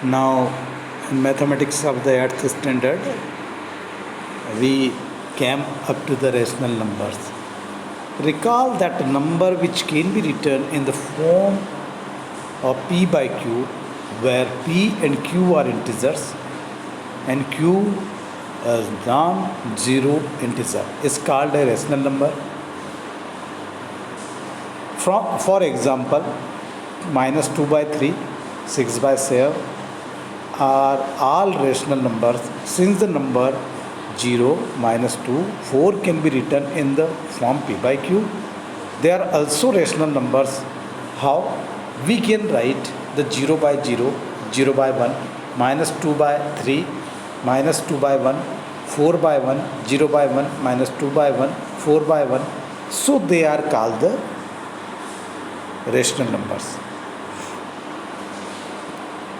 Now, in mathematics of the 8th standard, we came up to the rational numbers. Recall that a number which can be written in the form of p by q, where p and q are integers and q is non-zero integer, is called a rational number. For example, minus 2 by 3, 6 by 7 are all rational numbers. Since the number 0, minus 2, 4 can be written in the form p by q. They are also rational numbers. How? We can write the 0 by 0, 0 by 1, minus 2 by 3, minus 2 by 1, 4 by 1, 0 by 1, minus 2 by 1, 4 by 1. So they are called the rational numbers.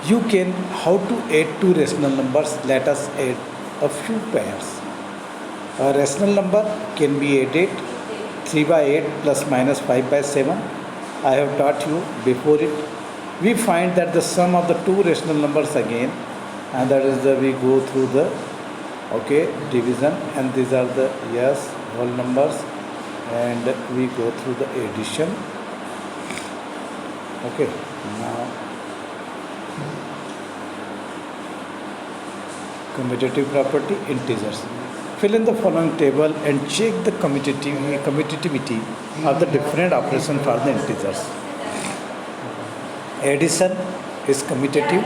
You can, how to add two rational numbers? Let us add a few pairs. A rational number can be added 3 by 8 plus minus 5 by 7. I have taught you before it. We find that the sum of the two rational numbers again, and that is the we go through the division, and these are the whole numbers, and we go through the addition. Now commutative property, integers. Fill in the following table and check the commutativity of the different operations for the integers. Addition is commutative,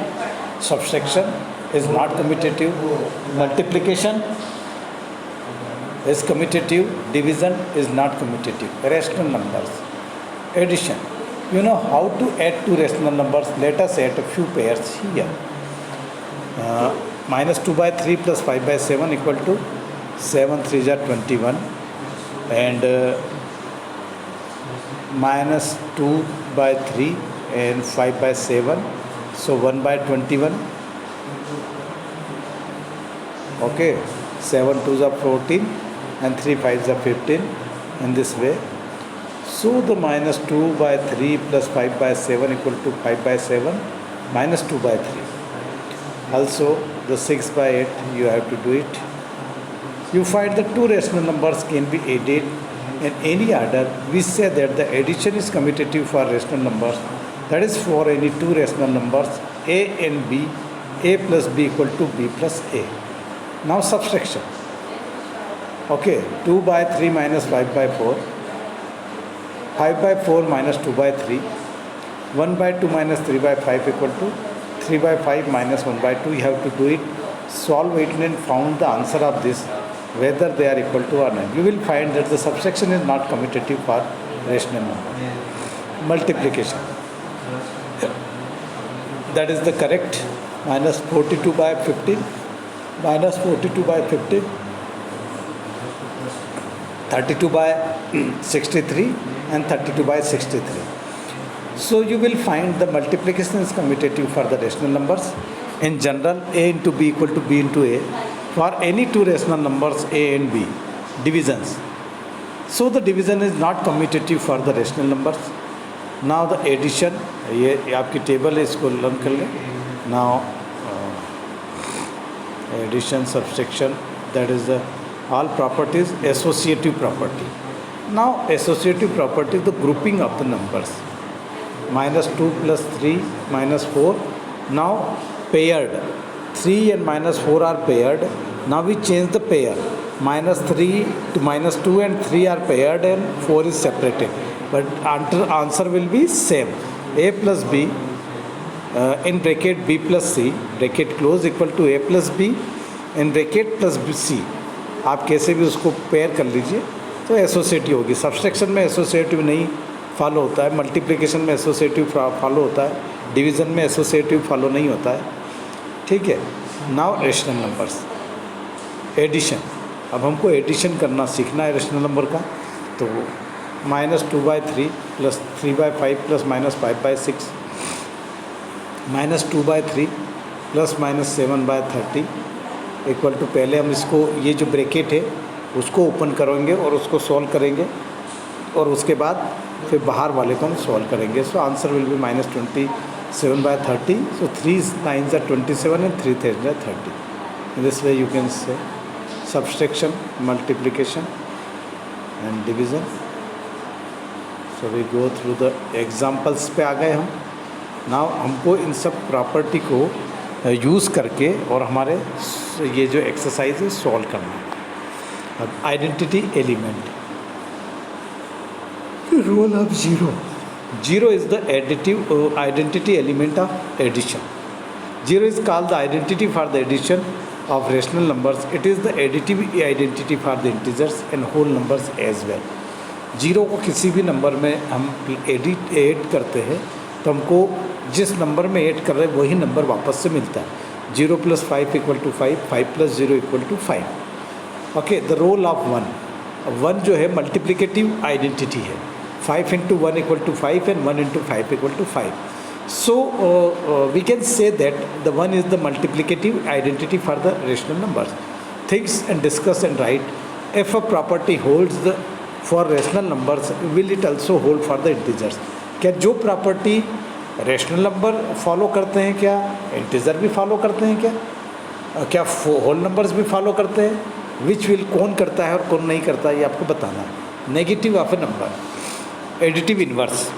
subtraction is not commutative, multiplication is commutative, division is not commutative. Rational numbers. Addition. You know how to add two rational numbers. Let us add a few pairs here. Minus 2 by 3 plus 5 by 7 equal to 7 3s are 21, and minus 2 by 3 and 5 by 7, so 1 by 21. 7 2s are 14 and 3 5s are 15 in this way. So the minus 2 by 3 plus 5 by 7 equal to 5 by 7 minus 2 by 3. Also the 6 by 8 you have to do it. You find the two rational numbers can be added in any order. We say that the addition is commutative for rational numbers. That is for any two rational numbers a and b, a plus b equal to b plus a. Now subtraction. 2 by 3 minus 5 by 4, 5 by 4 minus 2 by 3, 1 by 2 minus 3 by 5 equal to 3 by 5 minus 1 by 2. You have to do it, solve it, and found the answer of this, whether they are equal to or not. You will find that the subtraction is not commutative for rational number. Multiplication. That is the correct. Minus 42 by 15, minus 42 by 15, 32 by 63 and 32 by 63. So you will find the multiplication is commutative for the rational numbers. In general, a into b equal to b into a. For any two rational numbers a and b, divisions. So the division is not commutative for the rational numbers. Now the addition, ये आपकी table है, इसको learn कर लें. Now addition, subtraction, that is the all properties, associative property. Now associative property is the grouping of the numbers. Minus 2 plus 3 minus 4. Now paired. 3 and minus 4 are paired. Now we change the pair. Minus 3 to minus 2 and 3 are paired and 4 is separated. But answer will be same. A plus b in bracket b plus c, bracket close, equal to a plus b in bracket plus c. आप कैसे भी उसको pair कर लीजिए तो associative होगी. Subtraction में associative नहीं फॉलो होता है, मल्टीप्लिकेशन में एसोसिएटिव फॉलो होता है, डिवीज़न में एसोसिएटिव फॉलो नहीं होता है. ठीक है. Now rational numbers. एडिशन. अब हमको एडिशन करना सीखना है रेशनल नंबर का. तो minus 2 by 3 plus 3 by 5 plus minus 5 by 6, minus 2 by 3 plus minus 7 by 30 equal to, पहले हम इसको ये जो ब्रैकेट है उसको ओपन करेंगे और उसको सॉल्व करेंगे और उसके बाद फिर बाहर वाले को हम सॉल्व करेंगे. So answer will be minus 27 7/30. So 3 9s are 27 and 3 3s are 30. In this way you can say subtraction, multiplication and division. So we go through the examples पे आ गए हम. Now हमको इन सब प्रॉपर्टी को यूज़ करके और हमारे ये जो एक्सरसाइज है सॉल्व करना है. अब identity element, role of zero. Zero is the identity element of addition. Zero is called the identity for the addition of rational numbers. It is the additive identity for the integers and whole numbers as well. Zero को किसी भी number में हम add करते हैं तो हमको जिस नंबर में ऐड कर रहे हैं वही नंबर वापस से मिलता है. 0 + 5 = 5, 5 + 0 = 5. Okay. The role of one, one जो है मल्टीप्लिकेटिव आइडेंटिटी है. 5 × 1 = 5 and 1 × 5 = 5. So we can say that the 1 is the multiplicative identity for the rational numbers. Think and discuss and write. If a property holds the for rational numbers, will it also hold for the integers? क्या जो property rational number follow करते हैं क्या integer भी follow करते हैं क्या whole numbers भी फॉलो करते हैं? विच विल कौन करता है और कौन नहीं करता है ये आपको बताना है. Negative of A number, additive inverse.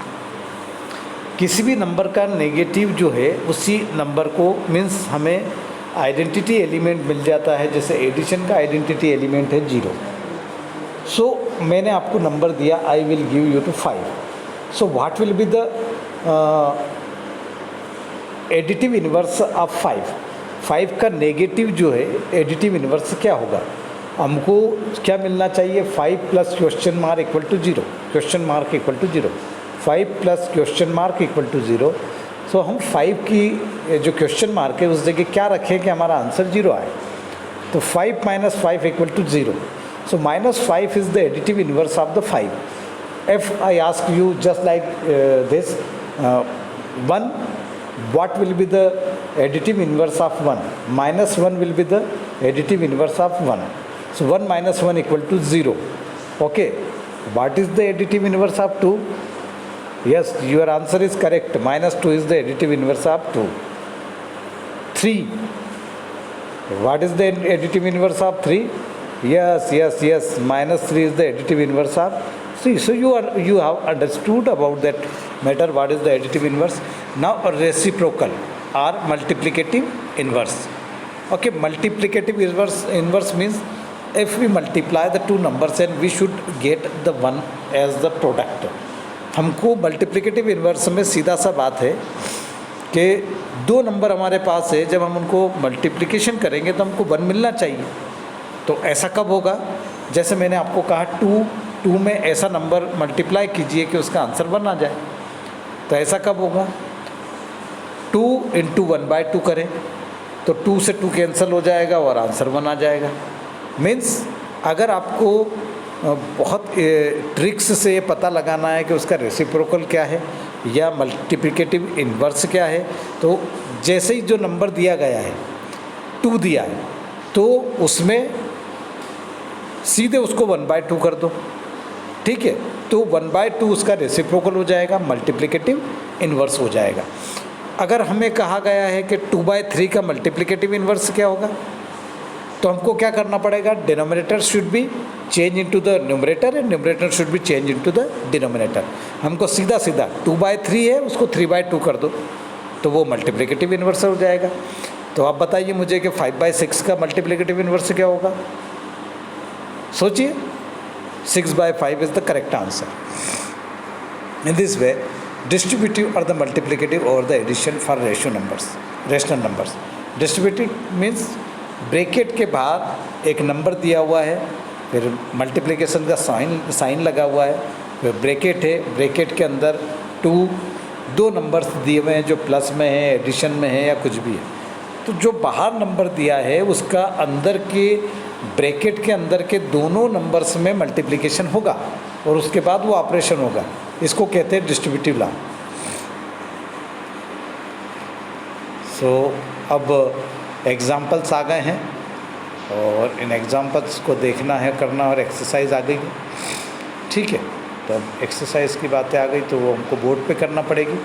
किसी भी नंबर का नेगेटिव जो है उसी नंबर को मीन्स हमें आइडेंटिटी एलिमेंट मिल जाता है. जैसे एडिशन का आइडेंटिटी एलिमेंट है 0. सो मैंने आपको नंबर दिया I will give you two 5. So what will be the additive inverse of 5? 5 का नेगेटिव जो है एडिटिव इन्वर्स क्या होगा? हमको क्या मिलना चाहिए? 5 + question mark = 0. Question mark = 0. 5 + question mark = 0. सो हम 5 की जो क्वेश्चन मार्क है उस जगह क्या रखें कि हमारा आंसर 0 आए? तो 5 - 5 = 0. सो -5 is the additive inverse of the 5. If I ask you just like this, 1, what will be the additive inverse of 1? -1 will be the additive inverse of 1. So 1 - 1 = 0. Okay. What is the additive inverse of 2? Yes, your answer is correct. -2 is the additive inverse of 2. 3. What is the additive inverse of 3? Yes. -3 is the additive inverse of 3. So you have understood about that matter. What is the additive inverse? Now a reciprocal or multiplicative inverse. Okay, multiplicative inverse means if we multiply the two numbers and we should get the one as the product. हमको multiplicative inverse में सीधा सा बात है कि दो number हमारे पास है, जब हम उनको मल्टीप्लिकेशन करेंगे तो हमको 1 मिलना चाहिए. तो ऐसा कब होगा? जैसे मैंने आपको कहा 2 में ऐसा नंबर मल्टीप्लाई कीजिए कि उसका आंसर 1 आ जाए. तो ऐसा कब होगा? 2 × 1/2 करें तो 2 से 2 कैंसिल हो जाएगा और आंसर 1 आ जाएगा. मीन्स अगर आपको बहुत ट्रिक्स से ये पता लगाना है कि उसका रेसिप्रोकल क्या है या मल्टीप्लिकेटिव इन्वर्स क्या है, तो जैसे ही जो नंबर दिया गया है 2 दिया है तो उसमें सीधे उसको 1/2 कर दो. ठीक है, तो 1/2 उसका रेसिप्रोकल हो जाएगा, मल्टीप्लिकेटिव इन्वर्स हो जाएगा. अगर हमें कहा गया है कि 2/3 का मल्टीप्लिकेटिव इन्वर्स क्या होगा, तो हमको क्या करना पड़ेगा? Denominator should be change into the numerator and numerator should be change into the denominator. हमको सीधा 2/3 है उसको 3/2 कर दो तो वो मल्टीप्लिकेटिव इन्वर्स हो जाएगा. तो आप बताइए मुझे कि 5/6 का मल्टीप्लिकेटिव इन्वर्स क्या होगा? सोचिए. 6/5 is the correct answer. In this way, distributive or the multiplicative or the addition for rational numbers. Distributive means bracket के बाहर एक नंबर दिया हुआ है, फिर मल्टीप्लिकेशन का साइन लगा हुआ है, फिर ब्रैकेट है, ब्रैकेट के अंदर 2 नंबर्स दिए हुए हैं जो प्लस में है, एडिशन में है या कुछ भी है. तो जो बाहर नंबर दिया है उसका अंदर के ब्रैकेट के अंदर के दोनों नंबर्स में मल्टीप्लिकेशन होगा और उसके बाद वो ऑपरेशन होगा. इसको कहते हैं डिस्ट्रीब्यूटिव लॉ. सो अब एग्जाम्पल्स आ गए हैं और इन एग्जाम्पल्स को देखना है, करना, और एक्सरसाइज आ गई है. ठीक है, तो अब एक्सरसाइज की बातें आ गई तो वो हमको बोर्ड पे करना पड़ेगी.